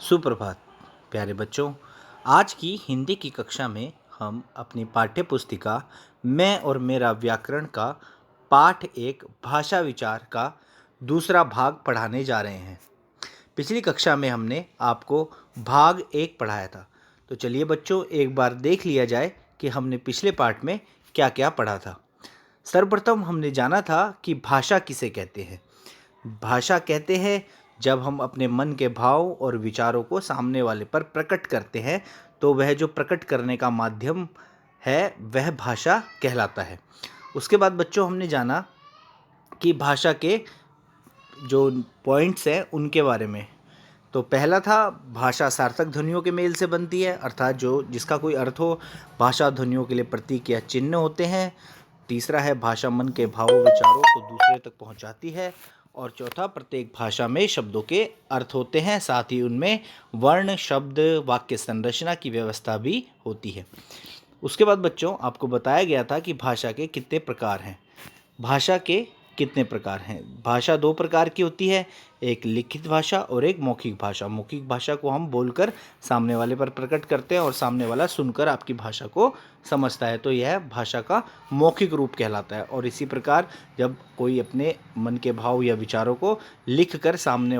सुप्रभात प्यारे बच्चों। आज की हिंदी की कक्षा में हम अपनी पाठ्य पुस्तिका मैं और मेरा व्याकरण का पाठ एक भाषा विचार का दूसरा भाग पढ़ाने जा रहे हैं। पिछली कक्षा में हमने आपको भाग एक पढ़ाया था। तो चलिए बच्चों, एक बार देख लिया जाए कि हमने पिछले पाठ में क्या क्या पढ़ा था। सर्वप्रथम हमने जाना था कि भाषा किसे कहते हैं। भाषा कहते हैं जब हम अपने मन के भाव और विचारों को सामने वाले पर प्रकट करते हैं, तो वह जो प्रकट करने का माध्यम है वह भाषा कहलाता है। उसके बाद बच्चों हमने जाना कि भाषा के जो पॉइंट्स हैं उनके बारे में। तो पहला था भाषा सार्थक ध्वनियों के मेल से बनती है, अर्थात जो जिसका कोई अर्थ हो। भाषा ध्वनियों के लिए प्रतीक या चिन्ह होते हैं। तीसरा है भाषा मन के भावों विचारों को दूसरे तक पहुंचाती है। और चौथा, प्रत्येक भाषा में शब्दों के अर्थ होते हैं, साथ ही उनमें वर्ण शब्द वाक्य संरचना की व्यवस्था भी होती है। उसके बाद बच्चों आपको बताया गया था कि भाषा के कितने प्रकार हैं। भाषा के कितने प्रकार हैं? भाषा दो प्रकार की होती है, एक लिखित भाषा और एक मौखिक भाषा। मौखिक भाषा को हम बोलकर सामने वाले पर प्रकट करते हैं और सामने वाला सुनकर आपकी भाषा को समझता है, तो यह भाषा का मौखिक रूप कहलाता है। और इसी प्रकार जब कोई अपने मन के भाव या विचारों को लिखकर सामने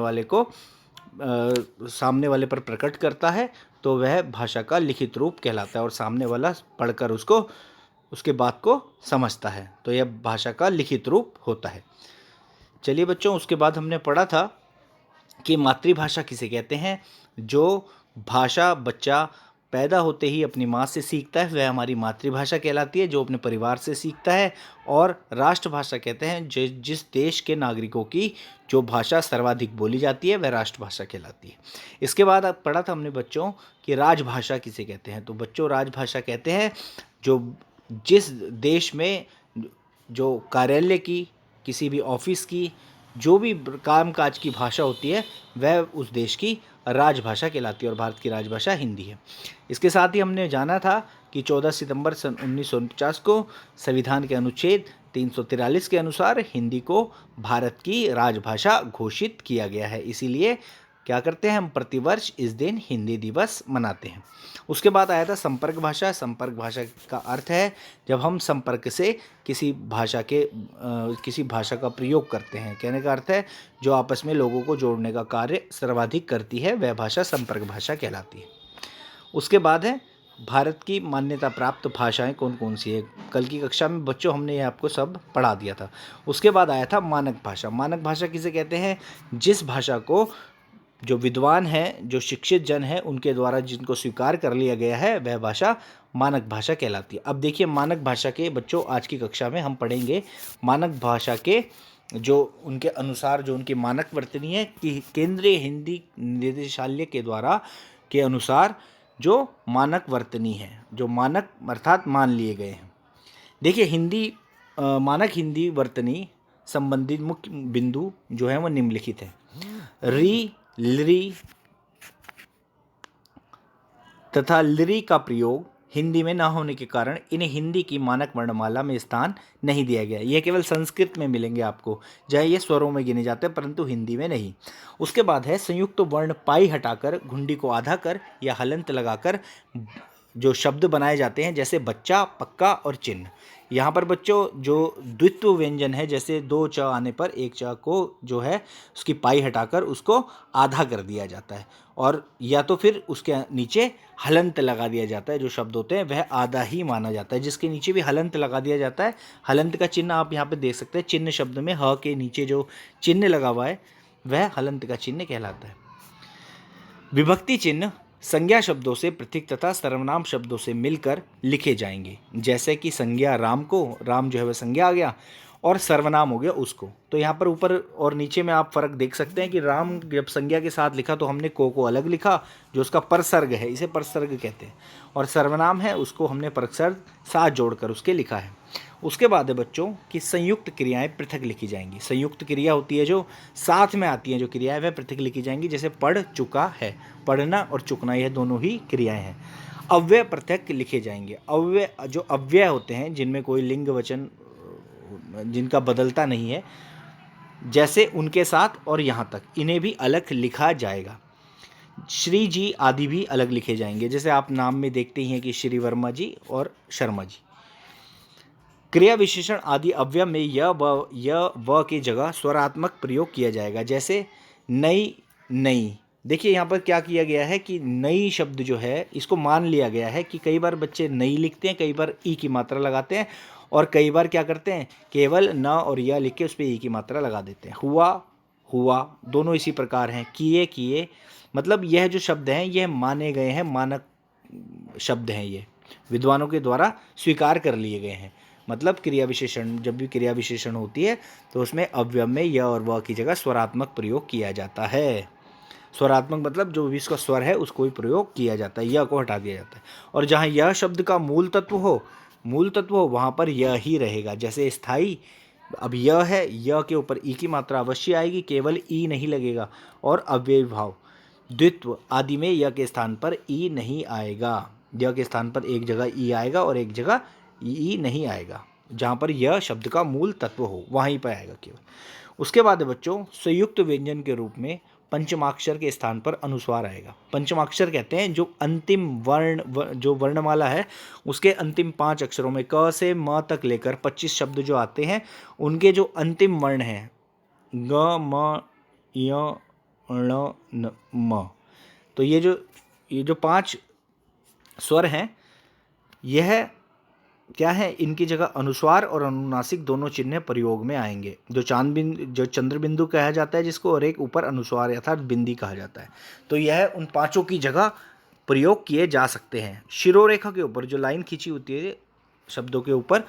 वाले पर प्रकट करता है, तो वह भाषा का लिखित रूप कहलाता है और सामने वाला पढ़कर उसके बात को समझता है, तो यह भाषा का लिखित रूप होता है। चलिए बच्चों, उसके बाद हमने पढ़ा था कि मातृभाषा किसे कहते हैं। जो भाषा बच्चा पैदा होते ही अपनी माँ से सीखता है वह हमारी मातृभाषा कहलाती है, जो अपने परिवार से सीखता है। और राष्ट्रभाषा कहते हैं जिस देश के नागरिकों की जो भाषा सर्वाधिक बोली जाती है वह राष्ट्रभाषा कहलाती है। इसके बाद अब पढ़ा था हमने बच्चों कि राजभाषा किसे कहते हैं। तो बच्चों, राजभाषा कहते हैं जो जिस देश में जो कार्यालय की, किसी भी ऑफिस की, जो भी कामकाज की भाषा होती है वह उस देश की राजभाषा कहलाती है, और भारत की राजभाषा हिंदी है। इसके साथ ही हमने जाना था कि 14 सितंबर सन 1949 को संविधान के अनुच्छेद 343 के अनुसार हिंदी को भारत की राजभाषा घोषित किया गया है। इसीलिए क्या करते हैं हम, प्रतिवर्ष इस दिन हिंदी दिवस मनाते हैं। उसके बाद आया था संपर्क भाषा। संपर्क भाषा का अर्थ है जब हम संपर्क से किसी भाषा का प्रयोग करते हैं। कहने का अर्थ है जो आपस में लोगों को जोड़ने का कार्य सर्वाधिक करती है वह भाषा संपर्क भाषा कहलाती है। उसके बाद है भारत की मान्यता प्राप्त भाषाएं कौन कौन सी है। कल की कक्षा में बच्चों हमने ये आपको सब पढ़ा दिया था। उसके बाद आया था मानक भाषा। मानक भाषा किसे कहते हैं? जिस भाषा को जो विद्वान हैं, जो शिक्षित जन हैं, उनके द्वारा जिनको स्वीकार कर लिया गया है वह भाषा मानक भाषा कहलाती है। अब देखिए, मानक भाषा के बच्चों आज की कक्षा में हम पढ़ेंगे मानक भाषा के जो उनके अनुसार जो उनकी मानक वर्तनी है कि केंद्रीय हिंदी निदेशालय के द्वारा के अनुसार जो मानक वर्तनी है, जो मानक अर्थात मान लिए गए हैं। देखिए, मानक हिंदी वर्तनी संबंधित मुख्य बिंदु जो है वो निम्नलिखित है। री, लिरी तथा लिरी का प्रयोग हिंदी में न होने के कारण इन्हें हिंदी की मानक वर्णमाला में स्थान नहीं दिया गया। यह केवल संस्कृत में मिलेंगे आपको, जहाँ ये स्वरों में गिने जाते हैं, परंतु हिंदी में नहीं। उसके बाद है संयुक्त वर्ण पाई हटाकर घुंडी को आधा कर या हलंत लगाकर जो शब्द बनाए जाते हैं, जैसे बच्चा, पक्का और चिन्ह। यहाँ पर बच्चों जो द्वित्व व्यंजन है, जैसे दो च आने पर एक च को जो है उसकी पाई हटाकर उसको आधा कर दिया जाता है, और या तो फिर उसके नीचे हलंत लगा दिया जाता है। जो शब्द होते हैं वह आधा ही माना जाता है। जिसके नीचे भी हलंत लगा दिया जाता है, हलंत का चिन्ह आप यहाँ पे देख सकते हैं। चिन्ह शब्द में ह के नीचे जो चिन्ह लगा हुआ है वह हलंत का चिन्ह कहलाता है। विभक्ति चिन्ह संज्ञा शब्दों से पृथक तथा सर्वनाम शब्दों से मिलकर लिखे जाएंगे। जैसे कि संज्ञा राम को, राम जो है वह संज्ञा आ गया, और सर्वनाम हो गया उसको। तो यहाँ पर ऊपर और नीचे में आप फर्क देख सकते हैं कि राम जब संज्ञा के साथ लिखा तो हमने को अलग लिखा, जो उसका परसर्ग है, इसे परसर्ग कहते हैं, और सर्वनाम है उसको हमने परसर्ग साथ जोड़कर उसके लिखा है। उसके बाद है बच्चों कि संयुक्त क्रियाएं पृथक लिखी जाएंगी। संयुक्त क्रिया होती है जो साथ में आती हैं, जो क्रियाएं वह पृथक लिखी जाएंगी। जैसे पढ़ चुका है, पढ़ना और चुकना यह दोनों ही क्रियाएं हैं। अव्यय पृथक लिखे जाएंगे। अव्यय होते हैं जिनमें कोई लिंग वचन जिनका बदलता नहीं है, जैसे उनके साथ और यहाँ तक, इन्हें भी अलग लिखा जाएगा। श्री जी आदि भी अलग लिखे जाएंगे, जैसे आप नाम में देखते ही हैं कि श्री वर्मा जी और शर्मा जी। क्रिया विशेषण आदि अव्यय में य व की जगह स्वरात्मक प्रयोग किया जाएगा, जैसे नई नई। देखिए यहाँ पर क्या किया गया है कि नई शब्द जो है इसको मान लिया गया है कि कई बार बच्चे नई लिखते हैं, कई बार ई की मात्रा लगाते हैं, और कई बार क्या करते हैं केवल न और या लिख के उस पर ई की मात्रा लगा देते हैं। हुआ हुआ दोनों इसी प्रकार हैं। किए किए, मतलब यह जो शब्द हैं यह माने गए हैं, मानक शब्द हैं, ये विद्वानों के द्वारा स्वीकार कर लिए गए हैं। मतलब क्रिया विशेषण, जब भी क्रिया विशेषण होती है तो उसमें अव्यय में य और व की जगह स्वरात्मक प्रयोग किया जाता है। स्वरात्मक मतलब जो भी इसका स्वर है उसको ही प्रयोग किया जाता है, य को हटा दिया जाता है। और जहाँ यह शब्द का मूल तत्व हो वहाँ पर यह ही रहेगा। जैसे स्थाई, अब यह है, य के ऊपर ई की मात्रा अवश्य आएगी, केवल ई नहीं लगेगा। और अव्ययी भाव द्वित्व आदि में य के स्थान पर ई नहीं आएगा। य के स्थान पर एक जगह ई आएगा और एक जगह ई नहीं आएगा। जहाँ पर यह शब्द का मूल तत्व हो वहीं पर आएगा केवल। उसके बाद है बच्चों संयुक्त व्यंजन के रूप में पंचमाक्षर के स्थान पर अनुस्वार आएगा। पंचमाक्षर कहते हैं जो अंतिम जो वर्णमाला है उसके अंतिम 5 अक्षरों में क से म तक लेकर 25 शब्द जो आते हैं उनके जो अंतिम वर्ण हैं ग म य ण न म, तो ये जो 5 स्वर हैं यह क्या है, इनकी जगह अनुस्वार और अनुनासिक दोनों चिन्ह प्रयोग में आएंगे। जो चंद्र बिंदु कहा जाता है जिसको, और एक ऊपर अनुस्वार अर्थात बिंदी कहा जाता है, तो यह उन पांचों की जगह प्रयोग किए जा सकते हैं। शिरोरेखा के ऊपर जो लाइन खींची होती है शब्दों के ऊपर,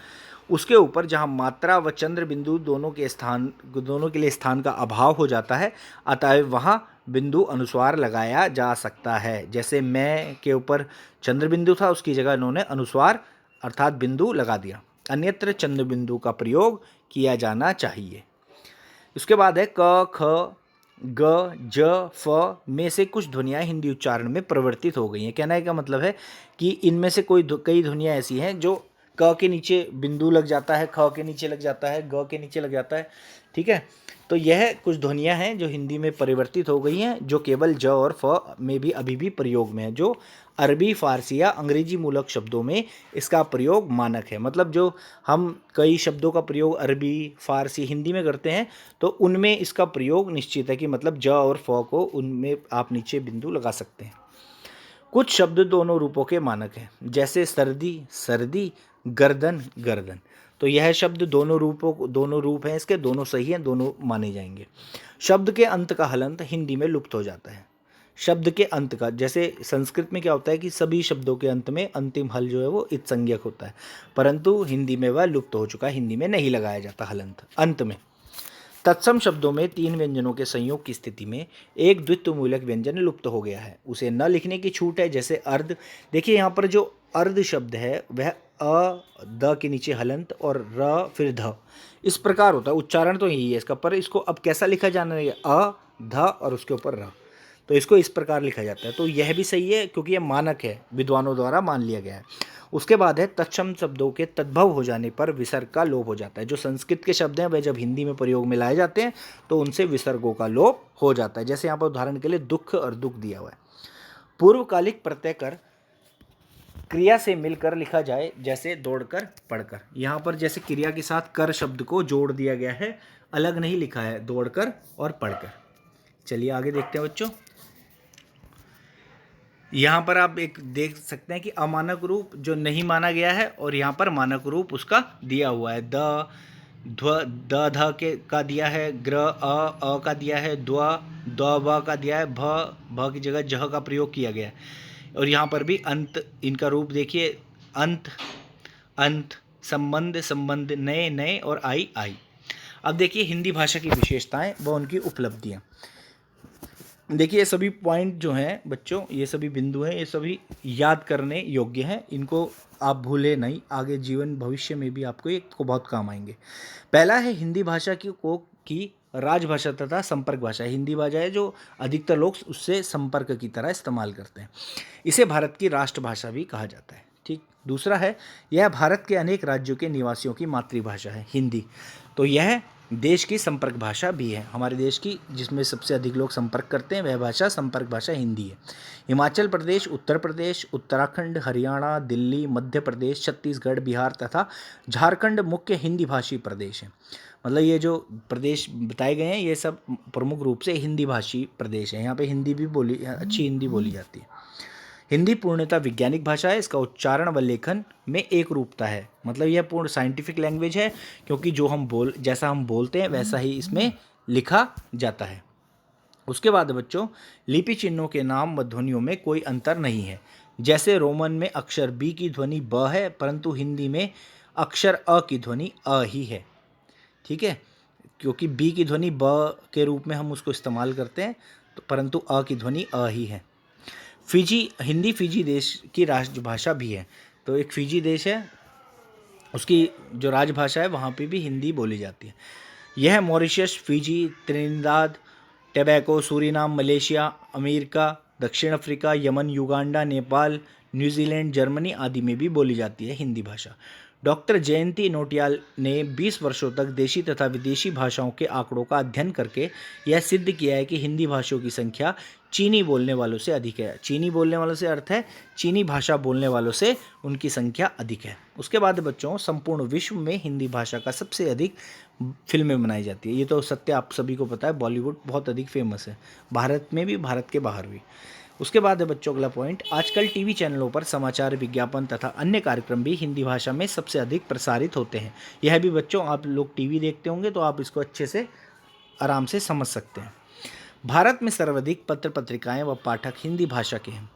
उसके ऊपर जहाँ मात्रा व चंद्र बिंदु दोनों के लिए स्थान का अभाव हो जाता है, अतः वहाँ बिंदु अनुस्वार लगाया जा सकता है। जैसे मैं के ऊपर चंद्र बिंदु था, उसकी जगह इन्होंने अनुस्वार अर्थात बिंदु लगा दिया। अन्यत्र चंद्र बिंदु का प्रयोग किया जाना चाहिए। उसके बाद है क ख ग ज फ में से कुछ ध्वनियाँ हिंदी उच्चारण में परिवर्तित हो गई हैं। कहने का मतलब है कि इनमें से कई ध्वनियाँ ऐसी हैं जो क के नीचे बिंदु लग जाता है, ख के नीचे लग जाता है, ग के नीचे लग जाता है। ठीक है, तो यह कुछ ध्वनियाँ हैं जो हिंदी में परिवर्तित हो गई हैं, जो केवल ज और फ में भी अभी भी प्रयोग में है। जो अरबी, फारसी या अंग्रेजी मूलक शब्दों में इसका प्रयोग मानक है। मतलब जो हम कई शब्दों का प्रयोग अरबी, फारसी, हिंदी में करते हैं तो उनमें इसका प्रयोग निश्चित है कि मतलब ज और फ को उनमें आप नीचे बिंदु लगा सकते हैं। कुछ शब्द दोनों रूपों के मानक हैं, जैसे सर्दी सर्दी, गर्दन गर्दन। तो यह शब्द दोनों रूप हैं इसके, दोनों सही हैं, दोनों माने जाएंगे। शब्द के अंत का हलंत हिंदी में लुप्त हो जाता है। शब्द के अंत का, जैसे संस्कृत में क्या होता है कि सभी शब्दों के अंत में अंतिम हल जो है वो इत्संज्ञक होता है, परंतु हिंदी में वह लुप्त हो चुका है। हिंदी में नहीं लगाया जाता हलंत अंत में। तत्सम शब्दों में 3 व्यंजनों के संयोग की स्थिति में एक द्वित्वमूलक व्यंजन लुप्त हो गया है, उसे न लिखने की छूट है। जैसे अर्ध, देखिए यहाँ पर जो अर्ध शब्द है वह अ द के नीचे हलंत और र फिर ध, इस प्रकार होता है। उच्चारण तो यही है इसका, पर इसको अब कैसा लिखा जाना है, अ ध और उसके ऊपर र, तो इसको इस प्रकार लिखा जाता है। तो यह भी सही है क्योंकि यह मानक है, विद्वानों द्वारा मान लिया गया है। उसके बाद है तत्सम शब्दों के तद्भव हो जाने पर विसर्ग का लोप हो जाता है। जो संस्कृत के शब्द हैं वह जब हिंदी में प्रयोग में लाए जाते हैं तो उनसे विसर्गों का लोप हो जाता है। जैसे यहाँ पर उदाहरण के लिए दुख और दुख दिया हुआ है। पूर्वकालिक प्रत्यय कर क्रिया से मिलकर लिखा जाए, जैसे दौड़कर पढ़कर। यहाँ पर जैसे क्रिया के साथ कर शब्द को जोड़ दिया गया है, अलग नहीं लिखा है, दौड़कर और पढ़कर। चलिए आगे देखते हैं बच्चों। यहाँ पर आप एक देख सकते हैं कि अमानक रूप जो नहीं माना गया है और यहाँ पर मानक रूप उसका दिया हुआ है। द ध के का दिया है, ग्र अ का दिया है, द व का दिया है, भ की जगह जह का प्रयोग किया गया है। और यहाँ पर भी अंत, इनका रूप देखिए, अंत अंत, संबंध संबंध, नए नए और आई आई। अब देखिए हिंदी भाषा की विशेषताएं व उनकी उपलब्धियां। देखिए ये सभी पॉइंट जो हैं बच्चों, ये सभी बिंदु हैं, ये सभी याद करने योग्य हैं। इनको आप भूले नहीं, आगे जीवन भविष्य में भी आपको ये को बहुत काम आएंगे। पहला है हिंदी भाषा की राजभाषा तथा संपर्क भाषा। हिंदी भाषा है जो अधिकतर लोग उससे संपर्क की तरह इस्तेमाल करते हैं। इसे भारत की राष्ट्रभाषा भी कहा जाता है। ठीक। दूसरा है यह भारत के अनेक राज्यों के निवासियों की मातृभाषा है हिंदी। तो यह देश की संपर्क भाषा भी है। हमारे देश की जिसमें सबसे अधिक लोग संपर्क करते हैं वह भाषा संपर्क भाषा हिंदी है। हिमाचल प्रदेश, उत्तर प्रदेश, उत्तराखंड, हरियाणा, दिल्ली, मध्य प्रदेश, छत्तीसगढ़, बिहार तथा झारखंड मुख्य हिंदी भाषी प्रदेश हैं। मतलब ये जो प्रदेश बताए गए हैं ये सब प्रमुख रूप से हिंदी भाषी प्रदेश हैं। यहाँ पे हिंदी भी बोली अच्छी हिंदी बोली जाती है। हिंदी पूर्णतः वैज्ञानिक भाषा है। इसका उच्चारण व लेखन में एक रूपता है। मतलब यह पूर्ण साइंटिफिक लैंग्वेज है, क्योंकि जो जैसा हम बोलते हैं वैसा ही इसमें लिखा जाता है। उसके बाद बच्चों, लिपि चिन्हों के नाम व ध्वनियों में कोई अंतर नहीं है। जैसे रोमन में अक्षर बी की ध्वनि ब है, परंतु हिंदी में अक्षर अ की ध्वनि अ ही है। ठीक है, क्योंकि बी की ध्वनि ब के रूप में हम उसको इस्तेमाल करते हैं, तो परंतु अ की ध्वनि अ ही है। हिंदी फिजी देश की राजभाषा भी है। तो एक फिजी देश है, उसकी जो राजभाषा है वहाँ पे भी हिंदी बोली जाती है। यह Mauritius, Fiji, Trinidad, Tobago, Suriname, Malaysia, America, दक्षिण Africa, Yemen, Uganda, Nepal, New Zealand, Germany आदि में भी बोली जाती है हिंदी भाषा। डॉक्टर जयंती नौटियाल ने 20 वर्षों तक देशी तथा विदेशी भाषाओं के आंकड़ों का अध्ययन करके यह सिद्ध किया है कि हिंदी भाषियों की संख्या चीनी बोलने वालों से अधिक है। चीनी बोलने वालों से अर्थ है चीनी भाषा बोलने वालों से उनकी संख्या अधिक है। उसके बाद बच्चों, संपूर्ण विश्व में हिंदी भाषा का सबसे अधिक फिल्में बनाई जाती है। ये तो सत्य आप सभी को पता है, बॉलीवुड बहुत अधिक फेमस है, भारत में भी, भारत के बाहर भी। उसके बाद है बच्चों अगला पॉइंट, आजकल टीवी चैनलों पर समाचार, विज्ञापन तथा अन्य कार्यक्रम भी हिंदी भाषा में सबसे अधिक प्रसारित होते हैं। यह भी बच्चों आप लोग टीवी देखते होंगे तो आप इसको अच्छे से आराम से समझ सकते हैं। भारत में सर्वाधिक पत्र पत्रिकाएं व पाठक हिंदी भाषा के हैं।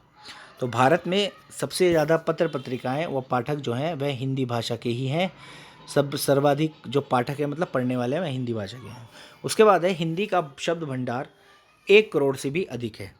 तो भारत में सबसे ज़्यादा पत्र पत्रिकाएं व पाठक जो हैं वह हिंदी भाषा के ही हैं। सब सर्वाधिक जो पाठक है मतलब पढ़ने वाले हैं वह हिंदी भाषा के हैं। उसके बाद है हिंदी का शब्द भंडार 1 करोड़ से भी अधिक है।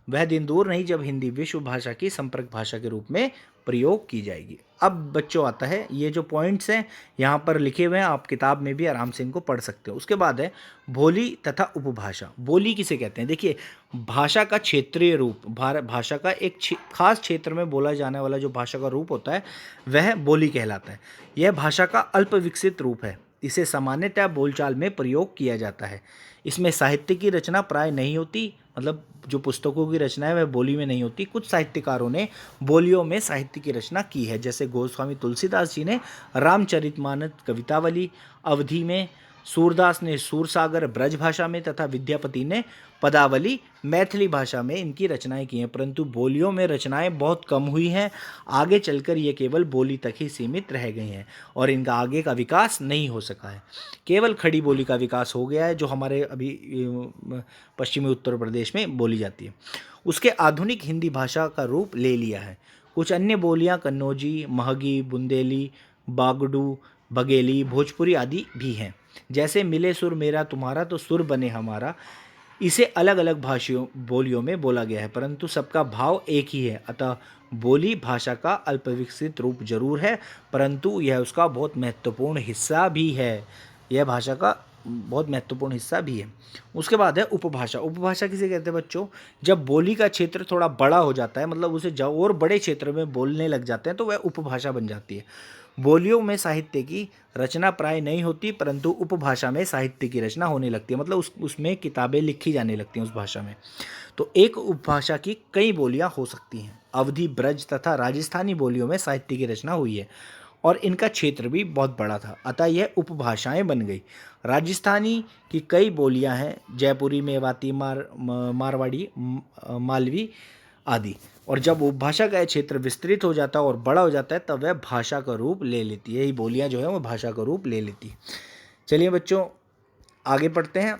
वह दिन दूर नहीं जब हिंदी विश्व भाषा की संपर्क भाषा के रूप में प्रयोग की जाएगी। अब बच्चों आता है, ये जो पॉइंट्स हैं यहाँ पर लिखे हुए हैं, आप किताब में भी आराम से इनको पढ़ सकते हो। उसके बाद है बोली तथा उपभाषा। बोली किसे कहते हैं? देखिए, भाषा का क्षेत्रीय रूप, भाषा का एक खास क्षेत्र में बोला जाने वाला जो भाषा का रूप होता है वह बोली कहलाता है। यह भाषा का अल्प विकसित रूप है। इसे सामान्यतः बोलचाल में प्रयोग किया जाता है। इसमें साहित्य की रचना प्राय नहीं होती, मतलब जो पुस्तकों की रचना है वह बोली में नहीं होती। कुछ साहित्यकारों ने बोलियों में साहित्य की रचना की है, जैसे गोस्वामी तुलसीदास जी ने रामचरितमानस कवितावली, अवधि में सूरदास ने सूरसागर ब्रज भाषा में तथा विद्यापति ने पदावली मैथिली भाषा में इनकी रचनाएं की हैं। परंतु बोलियों में रचनाएं बहुत कम हुई हैं। आगे चलकर ये केवल बोली तक ही सीमित रह गई हैं और इनका आगे का विकास नहीं हो सका है। केवल खड़ी बोली का विकास हो गया है, जो हमारे अभी पश्चिमी उत्तर प्रदेश में बोली जाती है। उसके आधुनिक हिंदी भाषा का रूप ले लिया है। कुछ अन्य बोलियां कन्नौजी, महगी, बुंदेली, बागडू, बघेली, भोजपुरी आदि भी हैं। जैसे मिले सुर मेरा तुम्हारा तो सुर बने हमारा, इसे अलग अलग भाषियों बोलियों में बोला गया है, परंतु सबका भाव एक ही है। अतः बोली भाषा का अल्पविकसित रूप जरूर है, परंतु यह उसका बहुत महत्वपूर्ण हिस्सा भी है। यह भाषा का बहुत महत्वपूर्ण हिस्सा भी है। उसके बाद है उपभाषा। उपभाषा किसे कहते हैं बच्चों? जब बोली का क्षेत्र थोड़ा बड़ा हो जाता है, मतलब उसे जब और बड़े क्षेत्र में बोलने लग जाते हैं तो वह उपभाषा बन जाती है। बोलियों में साहित्य की रचना प्राय नहीं होती, परंतु उपभाषा में साहित्य की रचना होने लगती है, मतलब उसमें किताबें लिखी जाने लगती हैं उस भाषा में। तो एक उपभाषा की कई बोलियां हो सकती हैं। अवधी, ब्रज तथा राजस्थानी बोलियों में साहित्य की रचना हुई है और इनका क्षेत्र भी बहुत बड़ा था, अतः यह उपभाषाएं बन गई। राजस्थानी की कई बोलियां हैं, जयपुरी, मेवाती, मारवाड़ी, मालवी आदि। और जब उपभाषा का क्षेत्र विस्तृत हो जाता है और बड़ा हो जाता है तब वह भाषा का रूप ले लेती है। यही बोलियां जो है वो भाषा का रूप ले लेती है। चलिए बच्चों आगे पढ़ते हैं।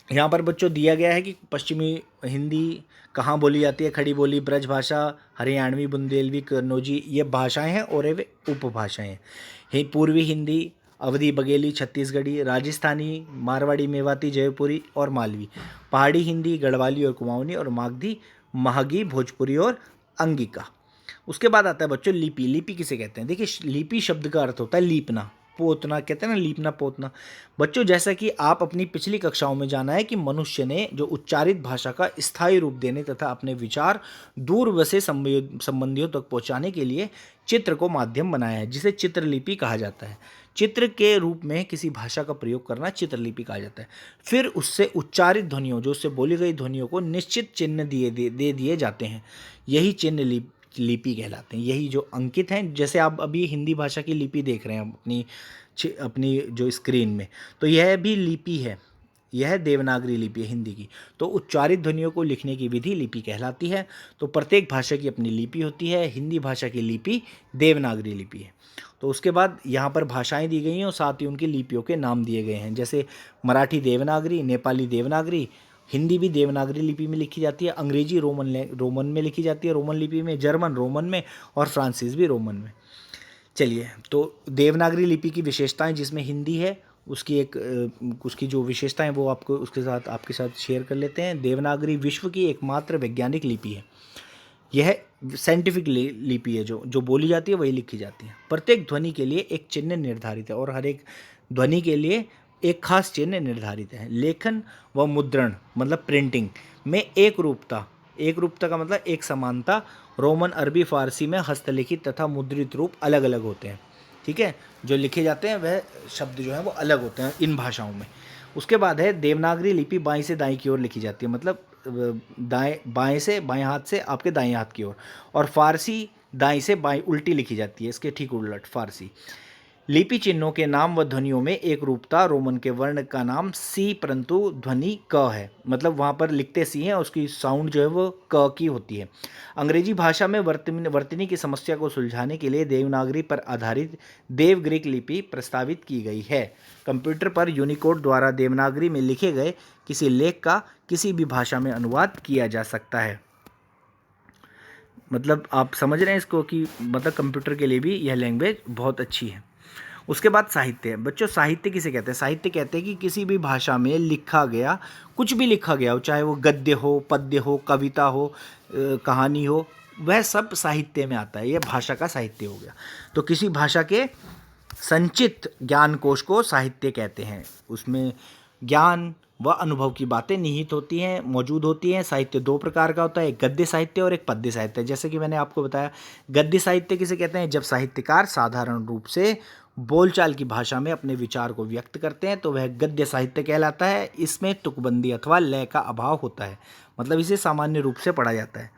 यहाँ पर बच्चों दिया गया है कि पश्चिमी हिंदी कहाँ बोली जाती है। खड़ी बोली, ब्रज भाषा, हरियाणवी, बुंदेलवी, कन्नौजी ये भाषाएं हैं और ये उपभाषाएं हैं। पूर्वी हिंदी, अवधी, बघेली, छत्तीसगढ़ी, राजस्थानी, मारवाड़ी, मेवाती, जयपुरी और मालवी। पहाड़ी हिंदी, गढ़वाली और कुमाऊनी, और मागधी, महगी, भोजपुरी और अंगिका। उसके बाद आता है बच्चों लिपि। लिपि किसे कहते हैं? देखिए, लिपि शब्द का अर्थ होता है लीपना, पोतना, कहते हैं ना लीपना, पोतना। बच्चों जैसा कि आप अपनी पिछली कक्षाओं में जाना है कि मनुष्य ने जो उच्चारित भाषा का स्थायी रूप देने तथा अपने विचार दूर बसे संबंधियों तक पहुंचाने के लिए चित्र को माध्यम बनाया है, जिसे चित्रलिपि कहा जाता है। चित्र के रूप में किसी भाषा का प्रयोग करना चित्रलिपि कहा जाता है। फिर उससे उच्चारित ध्वनियों, जो उससे बोली गई ध्वनियों को निश्चित चिन्ह दे दिए जाते हैं, यही चिन्ह लिपि कहलाते हैं। यही जो अंकित हैं, जैसे आप अभी हिंदी भाषा की लिपि देख रहे हैं अपनी जो स्क्रीन में, तो यह भी लिपि है, यह देवनागरी लिपि है हिंदी की। तो उच्चारित ध्वनियों को लिखने की विधि लिपि कहलाती है। तो प्रत्येक भाषा की अपनी लिपि होती है। हिंदी भाषा की लिपि देवनागरी लिपि है। तो उसके बाद यहाँ पर भाषाएं दी गई हैं और साथ ही उनकी लिपियों के नाम दिए गए हैं, जैसे मराठी देवनागरी, नेपाली देवनागरी, हिंदी भी देवनागरी लिपि में लिखी जाती है, अंग्रेजी रोमन में लिखी जाती है, रोमन लिपि में, जर्मन रोमन में, और फ्रांसीसी भी रोमन में। चलिए, तो देवनागरी लिपि की विशेषताएं, जिसमें हिंदी है, उसकी जो विशेषताएं वो आपके साथ शेयर कर लेते हैं। देवनागरी विश्व की एकमात्र वैज्ञानिक लिपि है। यह साइंटिफिक लिपि है, जो बोली जाती है वही लिखी जाती है। प्रत्येक ध्वनि के लिए एक चिन्ह निर्धारित है और हर एक ध्वनि के लिए एक खास चिन्ह निर्धारित है। लेखन व मुद्रण मतलब प्रिंटिंग में एक रूपता का मतलब एक समानता, रोमन, अरबी, फारसी में हस्तलिखित तथा मुद्रित रूप अलग अलग होते हैं। ठीक है, जो लिखे जाते हैं वह शब्द जो हैं वो अलग होते हैं इन भाषाओं में। उसके बाद है देवनागरी लिपि बाईं से दाईं की ओर लिखी जाती है, मतलब बाएं हाथ से आपके दाएं हाथ की ओर, और फारसी दाईं से बाईं उल्टी लिखी जाती है, इसके ठीक उलट फारसी। लिपि चिन्हों के नाम व ध्वनियों में एक रूपता, रोमन के वर्ण का नाम सी परंतु ध्वनि क है, मतलब वहाँ पर लिखते सी हैं, उसकी साउंड जो है वो क की होती है। अंग्रेजी भाषा में वर्तनी की समस्या को सुलझाने के लिए देवनागरी पर आधारित देवग्रीक लिपि प्रस्तावित की गई है। कंप्यूटर पर यूनिकोड द्वारा देवनागरी में लिखे गए किसी लेख का किसी भी भाषा में अनुवाद किया जा सकता है। मतलब आप समझ रहे हैं इसको कि मतलब कंप्यूटर के लिए भी यह लैंग्वेज बहुत अच्छी है। उसके बाद साहित्य। बच्चों, साहित्य किसे कहते हैं? साहित्य कहते हैं कि किसी भी भाषा में लिखा गया, कुछ भी लिखा गया हो, चाहे वो गद्य हो, पद्य हो, कविता हो, कहानी हो, वह सब साहित्य में आता है। यह भाषा का साहित्य हो गया। तो किसी भाषा के संचित ज्ञान कोश को साहित्य कहते हैं। उसमें ज्ञान व अनुभव की बातें निहित होती हैं, मौजूद होती हैं। साहित्य दो प्रकार का होता है, एक गद्य साहित्य और एक पद्य साहित्य। जैसे कि मैंने आपको बताया, गद्य साहित्य किसे कहते हैं? जब साहित्यकार साधारण रूप से बोलचाल की भाषा में अपने विचार को व्यक्त करते हैं तो वह गद्य साहित्य कहलाता है। इसमें तुकबंदी अथवा लय का अभाव होता है, मतलब इसे सामान्य रूप से पढ़ा जाता है।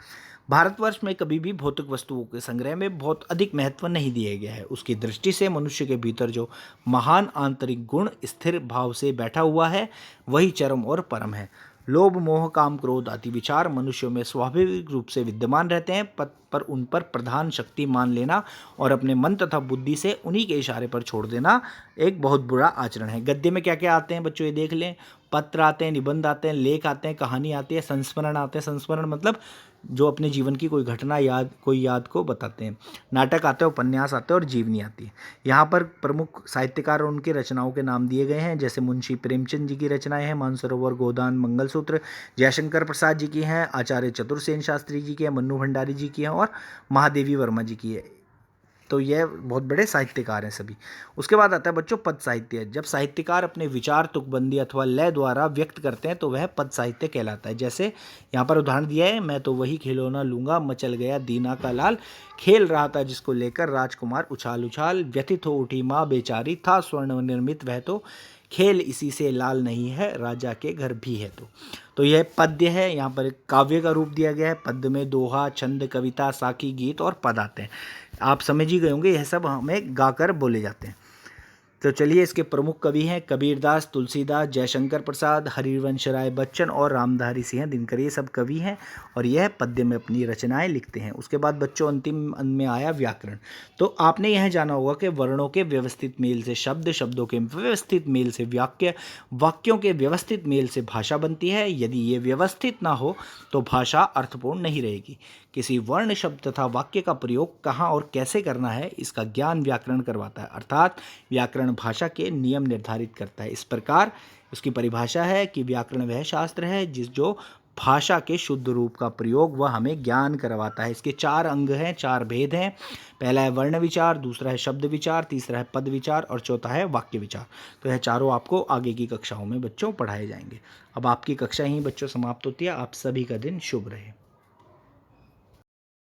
भारतवर्ष में कभी भी भौतिक वस्तुओं के संग्रह में बहुत अधिक महत्व नहीं दिया गया है। उसकी दृष्टि से मनुष्य के भीतर जो महान आंतरिक गुण स्थिर भाव से बैठा हुआ है वही चरम और परम है। लोभ, मोह, काम, क्रोध आदि विचार मनुष्यों में स्वाभाविक रूप से विद्यमान रहते हैं, पर उन पर प्रधान शक्ति मान लेना और अपने मन तथा बुद्धि से उन्हीं के इशारे पर छोड़ देना एक बहुत बुरा आचरण है। गद्य में क्या क्या आते हैं बच्चों, ये देख लें। पत्र आते हैं, निबंध आते हैं, लेख आते हैं, कहानी आती है, संस्मरण आते हैं। संस्मरण मतलब जो अपने जीवन की कोई घटना याद को बताते हैं। नाटक आते हैं, उपन्यास आते हैं और जीवनी आती है। यहाँ पर प्रमुख साहित्यकार और उनकी रचनाओं के नाम दिए गए हैं, जैसे मुंशी प्रेमचंद जी की रचनाएं हैं, मानसरोवर, गोदान, मंगलसूत्र जयशंकर प्रसाद जी की हैं, आचार्य चतुर्सेन शास्त्री जी की है, मन्नू भंडारी जी की हैं और महादेवी वर्मा जी की है। तो यह बहुत बड़े साहित्यकार हैं सभी। उसके बाद आता है बच्चों पद साहित्य। जब साहित्यकार अपने विचार तुकबंदी अथवा लय द्वारा व्यक्त करते हैं तो वह पद साहित्य कहलाता है। जैसे यहाँ पर उदाहरण दिया है, मैं तो वही खिलौना लूंगा, मचल गया दीना का लाल, खेल रहा था जिसको लेकर राजकुमार उछाल उछाल, व्यथित हो उठी माँ बेचारी, था स्वर्ण निर्मित वह तो, खेल इसी से लाल नहीं है, राजा के घर भी है। तो यह पद्य है। यहाँ पर काव्य का रूप दिया गया है। पद्य में दोहा, छंद, कविता, साखी, गीत और पद आते हैं। आप समझ ही गए होंगे, यह सब हमें गाकर बोले जाते हैं। तो चलिए, इसके प्रमुख कवि हैं कबीरदास, तुलसीदास, जयशंकर प्रसाद, हरिवंश राय बच्चन और रामधारी सिंह दिनकर। ये सब कवि हैं और यह पद्य में अपनी रचनाएं लिखते हैं। उसके बाद बच्चों अंतिम अंत में आया व्याकरण। तो आपने यह जाना होगा कि वर्णों के व्यवस्थित मेल से शब्द, शब्दों के व्यवस्थित मेल से वाक्य, वाक्यों के व्यवस्थित मेल से भाषा बनती है। यदि ये व्यवस्थित ना हो तो भाषा अर्थपूर्ण नहीं रहेगी। किसी वर्ण, शब्द तथा वाक्य का प्रयोग कहाँ और कैसे करना है, इसका ज्ञान व्याकरण करवाता है, अर्थात व्याकरण भाषा के नियम निर्धारित करता है। इस प्रकार उसकी परिभाषा है कि व्याकरण वह शास्त्र है जो भाषा के शुद्ध रूप का प्रयोग वह हमें ज्ञान करवाता है। इसके 4 अंग हैं, 4 भेद हैं। पहला है वर्ण विचार, दूसरा है शब्द विचार, तीसरा है पद विचार और चौथा है वाक्य विचार। तो यह चारों आपको आगे की कक्षाओं में बच्चों पढ़ाए जाएंगे। अब आपकी कक्षा ही बच्चों समाप्त होती है। आप सभी का दिन शुभ रहे।